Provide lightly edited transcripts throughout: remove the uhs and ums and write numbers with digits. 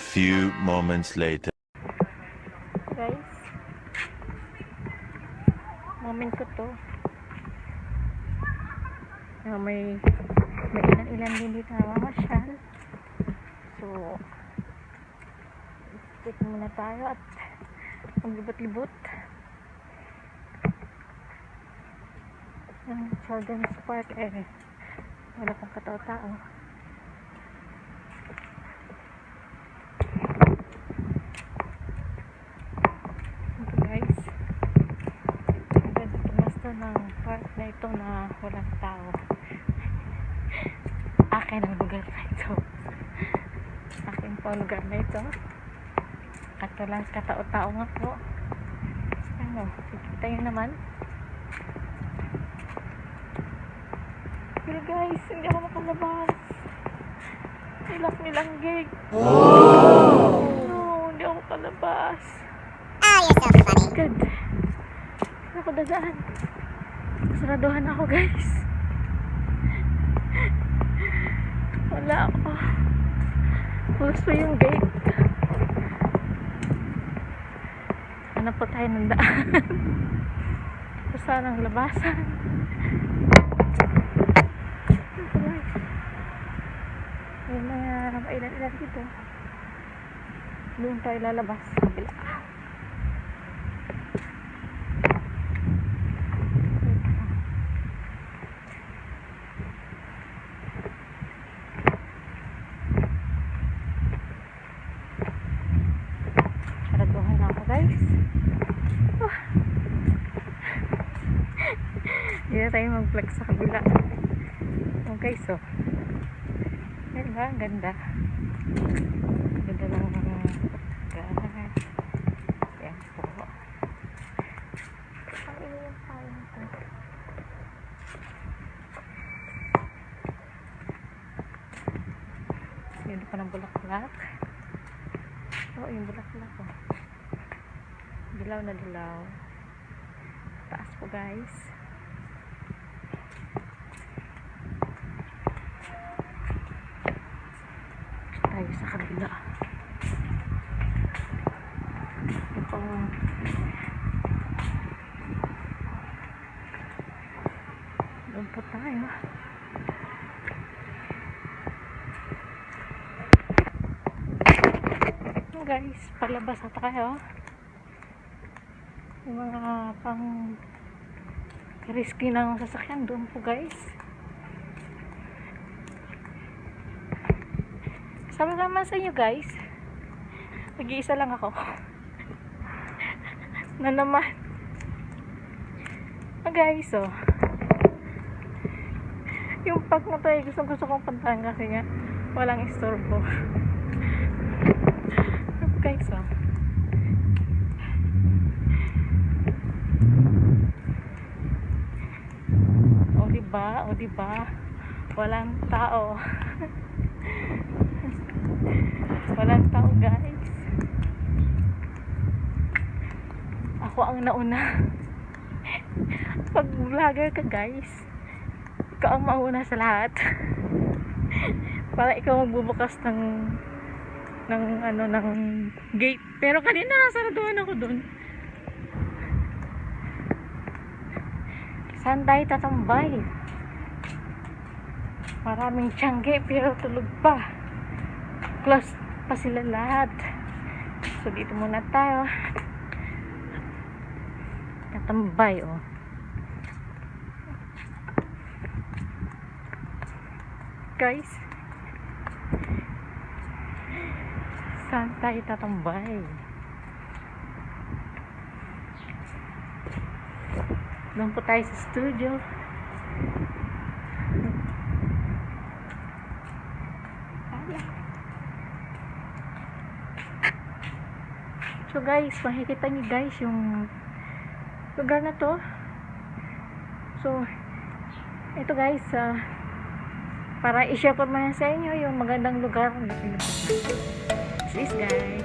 few moments later. Guys, moment ko to. May ilan din dito na mamasyal. So, sit muna tayo at maglibot-libot. Ang Children's Park wala pang katao-tao. Ito guys, ang ganda pumasta ng park na ito na walang tao. Akin ang lugar na ito. Akin po ang lugar na ito. At walang katao-tao nga po. Ano, kita nyo naman. Pero guys, hindi ako makalabas. Ilak nilang gate. No, hindi ako makalabas. You're so funny. Good. Saan ako dadaan? Saraduhan ako guys. Wala ako. Close pa yung gate. Hanap po tayo ng daan. Saan ang labasan? May mga ilan-ilan dito. Doon tayo lalabas sa kabila. Saraduhan na ako guys. Hindi na tayo mag-vlog sa kabila. Okay, so diba? Ang ganda. Ganda ng lugar. Yan po. Ang iniwan tayo nito. Yun pa ng bulaklak. Oo, yung bulaklak oh. Dilaw na dilaw. Taas po guys. Tayo sa kabila. Ito doon po tayo. So guys, palabas na tayo. Yung mga pang risky ng sasakyan doon po guys. Sama naman sa inyo guys. Mag-iisa lang ako. Na naman. Guys, oh. Yung park na to ay gusto kong puntahan kasi nga walang istorbo. Guys, oh. O diba? Walang tao. Walang tao guys. Ako ang nauna. Pag vlogger ka guys, ikaw ang mauna sa lahat. Para ikaw magbubukas ng gate. Pero kanina nasaraduhan ako dun. Saan tayo tatambay? Maraming tiyangge pero tulog pa. Close pa sila lahat. So dito muna tayo tatambay oh. Guys, saan tayo tatambay? Doon po tayo sa studio. So guys, makikita niyo guys yung lugar na to. So ito guys, para i-share ko naman sa inyo yung magandang lugar na pinupuntahan. This guys.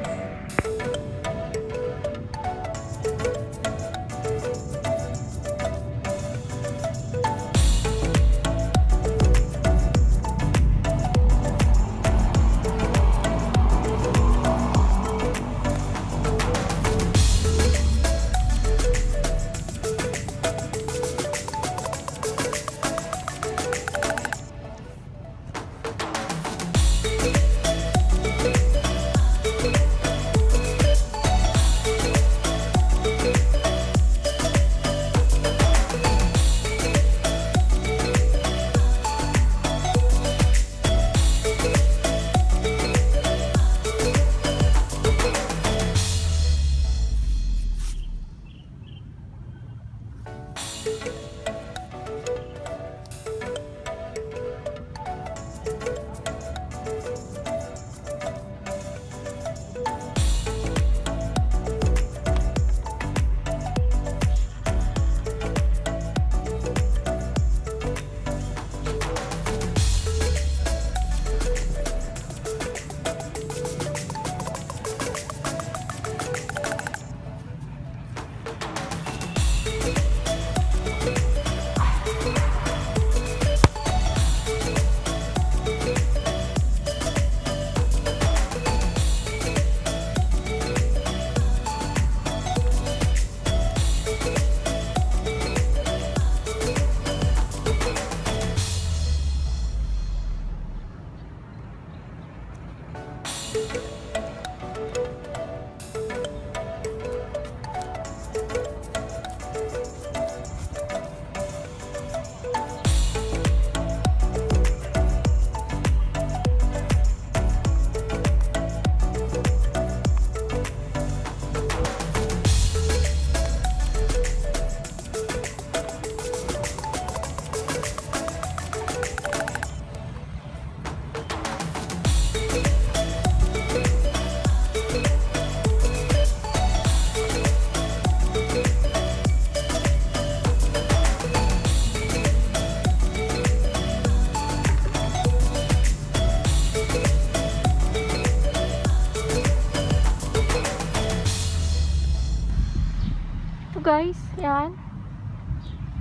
Guys, yan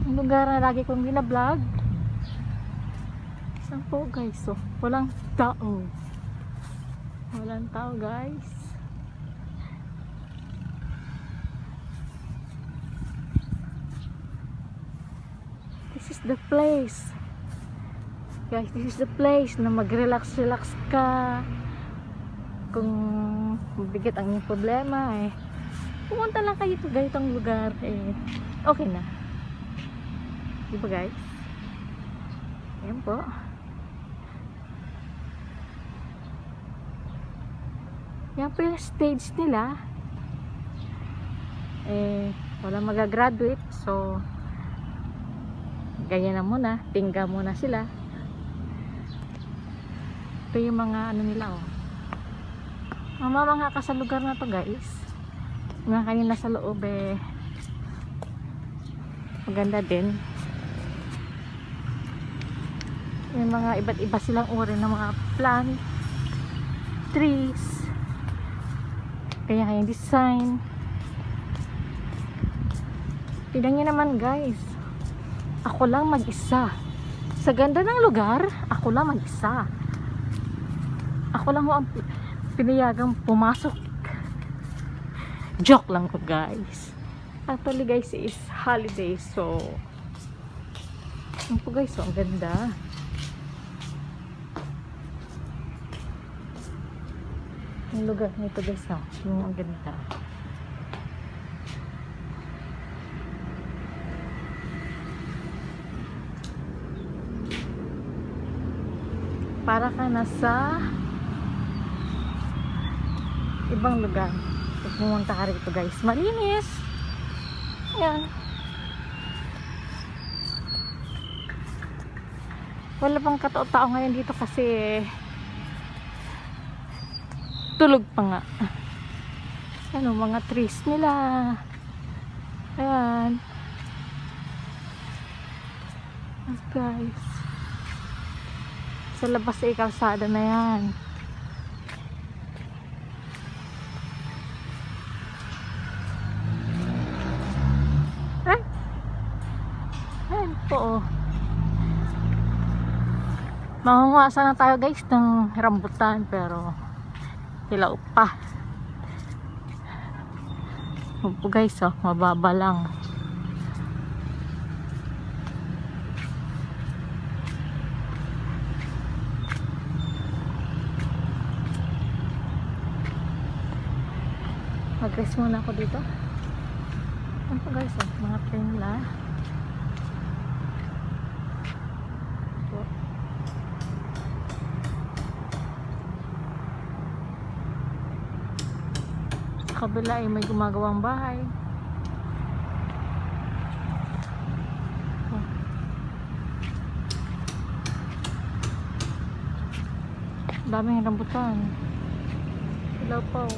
yung lugar na lagi kong binablog. Yan po guys, so walang tao guys. This is the place guys, this is the place na mag-relax ka kung bigat ang iyong problema pumunta lang kayo to ganitong lugar okay na, diba guys? Ayan po, yan po yung stage nila. Wala magagraduate, so ganyan na muna, tingga muna sila. Ito yung mga ano nila mga ka sa lugar na to guys. Mga kanina sa loob maganda din. May mga iba't iba silang uri ng mga plant, trees, kaya design. Tignan nyo naman guys, ako lang mag-isa sa ganda ng lugar. Ako lang mag-isa, ako lang ang pinayagang pumasok. Joke lang ko guys. Actually guys, is holiday, so yun po guys, ang ganda. Yung lugar nito guys, yung ang ganda. Para ka nasa ibang lugar. Pumunta ka rito guys, malinis. Ayan, wala pang katao-tao ngayon dito kasi tulog pa nga. Ano, mga trees nila. Ayan guys, sa labas ay kalsada na yan. Mangunguha sana tayo guys ng rambutan, pero hilaw pa. Opo guys, mababa lang. Mag-rest muna ako dito. Ano po guys, mga train nila. Sa kabila ay may gumagawang bahay. Daming rambutan. Ilaw pa oh.